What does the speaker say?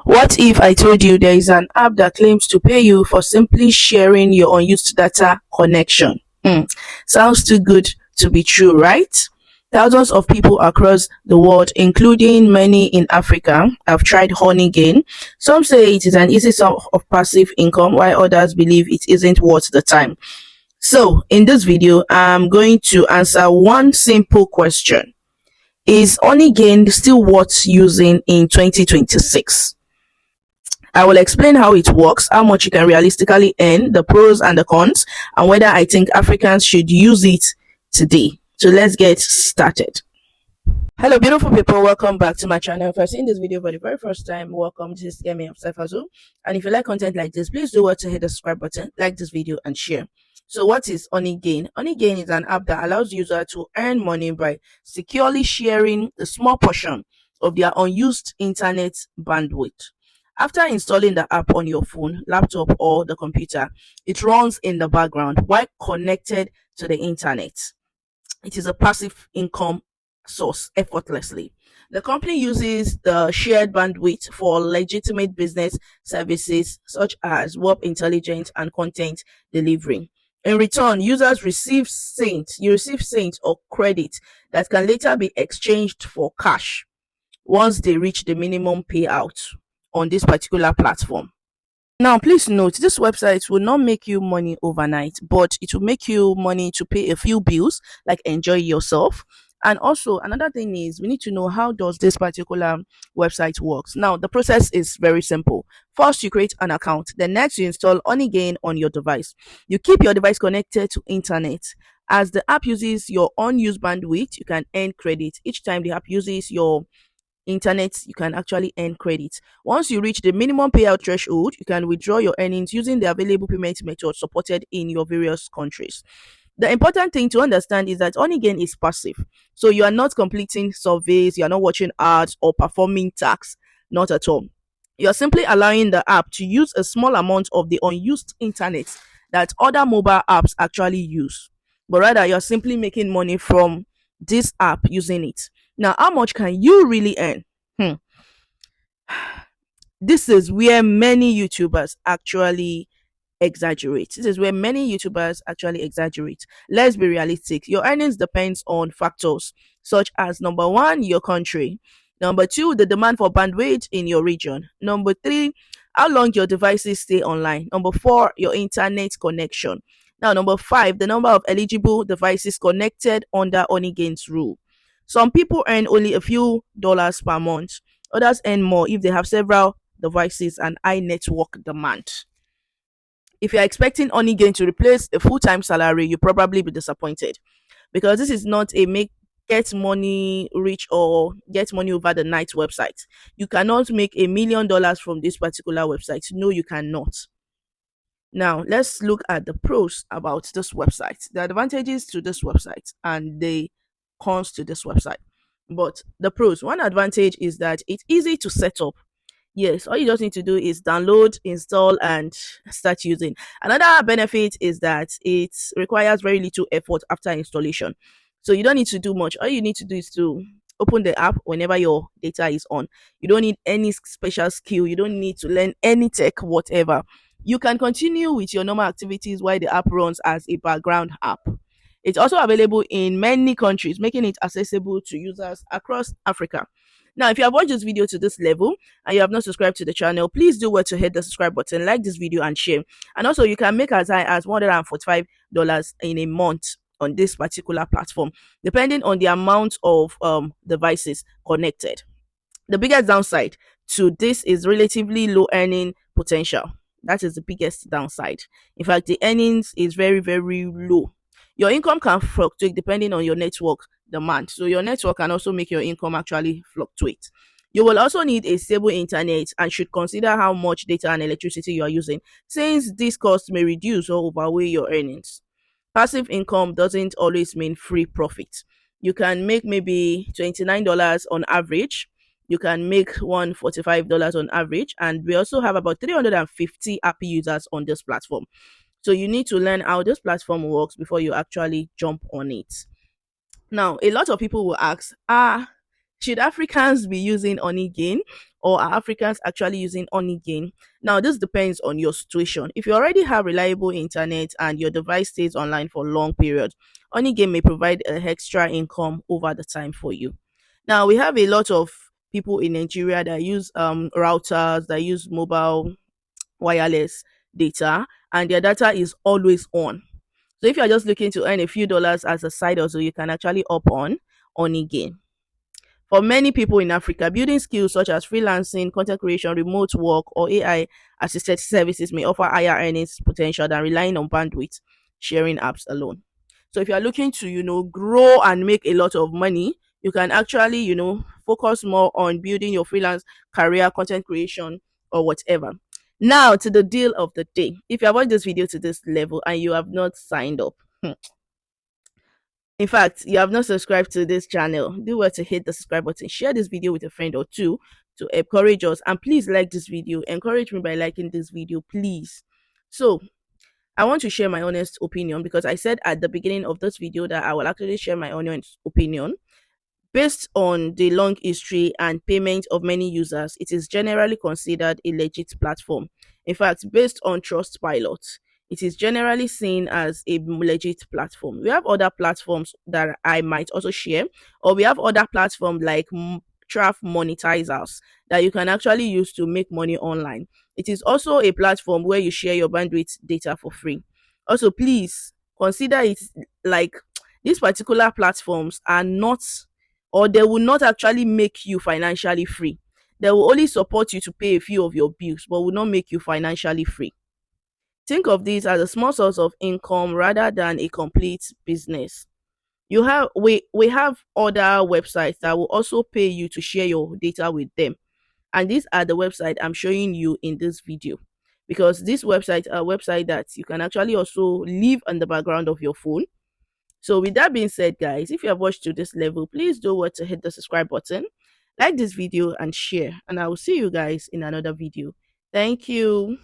What if I told you there is an app that claims to pay you for simply sharing your unused data connection? Sounds too good to be true, right? Thousands of people across the world, including many in Africa, have tried Honeygain. Some say it is an easy source of passive income, while others believe it isn't worth the time. So, in this video, I'm going to answer one simple question. Is Honeygain still worth using in 2026? I will explain how it works, how much you can realistically earn, the pros and the cons, and whether I think Africans should use it today. So let's get started. Hello beautiful people, welcome back to my channel. If you're seeing this video for the very first time, welcome. This is Kemi of Cypherzo. And if you like content like this, please do what to hit the subscribe button, like this video and share. So what is Honeygain? Honeygain is an app that allows users to earn money by securely sharing a small portion of their unused internet bandwidth. After installing the app on your phone, laptop, or the computer, it runs in the background while connected to the internet. It is a passive income source effortlessly. The company uses the shared bandwidth for legitimate business services such as web intelligence and content delivery. In return, users receive cents or credit that can later be exchanged for cash once they reach the minimum payout on this particular platform. Now, please note, this website will not make you money overnight, but it will make you money to pay a few bills, like enjoy yourself. And also, another thing is we need to know, how does this particular website works. Now, the process is very simple. First, you create an account. Then next, you install Honeygain on your device. You keep your device connected to internet. As the app uses your unused bandwidth, you can earn credit. Each time the app uses your internet, you can actually earn credit. Once you reach the minimum payout threshold, you can withdraw your earnings using the available payment methods supported in your various countries. The important thing to understand is that Honeygain is passive. So you are not completing surveys, you are not watching ads or performing tasks, not at all. You are simply allowing the app to use a small amount of the unused internet that other mobile apps actually use. But rather, you're simply making money from this app using it. Now, how much can you really earn? This is where many YouTubers actually exaggerate. Let's be realistic. Your earnings depends on factors such as: number one, your country; number two, the demand for bandwidth in your region; number three, how long your devices stay online; number four, your internet connection. Now, number five, the number of eligible devices connected under Honeygain's rule. Some people earn only a few dollars per month. Others earn more if they have several devices and high network demand. If you're expecting Honeygain to replace a full-time salary, you'll probably be disappointed, because this is not a get money rich or get money over the night website. You cannot make $1 million from this particular website. No, you cannot. Now, let's look at the pros about this website, the advantages to this website, and the cons to this website. But the pros: one advantage is that it's easy to set up. Yes, all you just need to do is download, install, and start using. Another benefit is that it requires very little effort after installation. So you don't need to do much. All you need to do is to open the app whenever your data is on. You don't need any special skill. You don't need to learn any tech, whatever. You can continue with your normal activities while the app runs as a background app. It's also available in many countries, making it accessible to users across Africa. Now, if you have watched this video to this level and you have not subscribed to the channel, please do well to hit the subscribe button, like this video and share. And also, you can make as high as $145 in a month on this particular platform, depending on the amount of devices connected. The biggest downside to this is relatively low earning potential. That is the biggest downside. In fact, the earnings is very, very low. Your income can fluctuate depending on your network demand. So your network can also make your income actually fluctuate. You will also need a stable internet and should consider how much data and electricity you are using, since these costs may reduce or overweigh your earnings. Passive income doesn't always mean free profit. You can make maybe $29 on average. You can make $145 on average. And we also have about 350 happy users on this platform. So you need to learn how this platform works before you actually jump on it. Now, a lot of people will ask, Should Africans be using Honeygain, or are Africans actually using Honeygain? Now, this depends on your situation. If you already have reliable internet and your device stays online for long periods, Honeygain may provide an extra income over the time for you. Now, we have a lot of people in Nigeria that use routers, that use mobile wireless data, and their data is always on. So if you're just looking to earn a few dollars as a side hustle, you can actually up on Honeygain. For many people in Africa, building skills such as freelancing, content creation, remote work, or AI assisted services may offer higher earnings potential than relying on bandwidth sharing apps alone. So if you're looking to, grow and make a lot of money, you can actually, focus more on building your freelance career, content creation, or whatever. Now to the deal of the day. If you have watched this video to this level and you have not signed up, in fact, you have not subscribed to this channel, do well to hit the subscribe button, share this video with a friend or two to encourage us, and please like this video. Encourage me by liking this video, please. So, I want to share my honest opinion because I said at the beginning of this video that I will actually share my honest opinion. Based on the long history and payment of many users, it is generally considered a legit platform. In fact, based on Trustpilot, it is generally seen as a legit platform. We have other platforms that I might also share, or we have other platforms like Traf monetizers that you can actually use to make money online. It is also a platform where you share your bandwidth data for free. Also, please consider it like these particular platforms are not, or they will not actually make you financially free. They will only support you to pay a few of your bills, but will not make you financially free. Think of this as a small source of income rather than a complete business. We have other websites that will also pay you to share your data with them. And these are the website I'm showing you in this video. Because this website are website that you can actually also leave on the background of your phone. So with that being said, guys, if you have watched to this level, please do what to hit the subscribe button, like this video and share. And I will see you guys in another video. Thank you.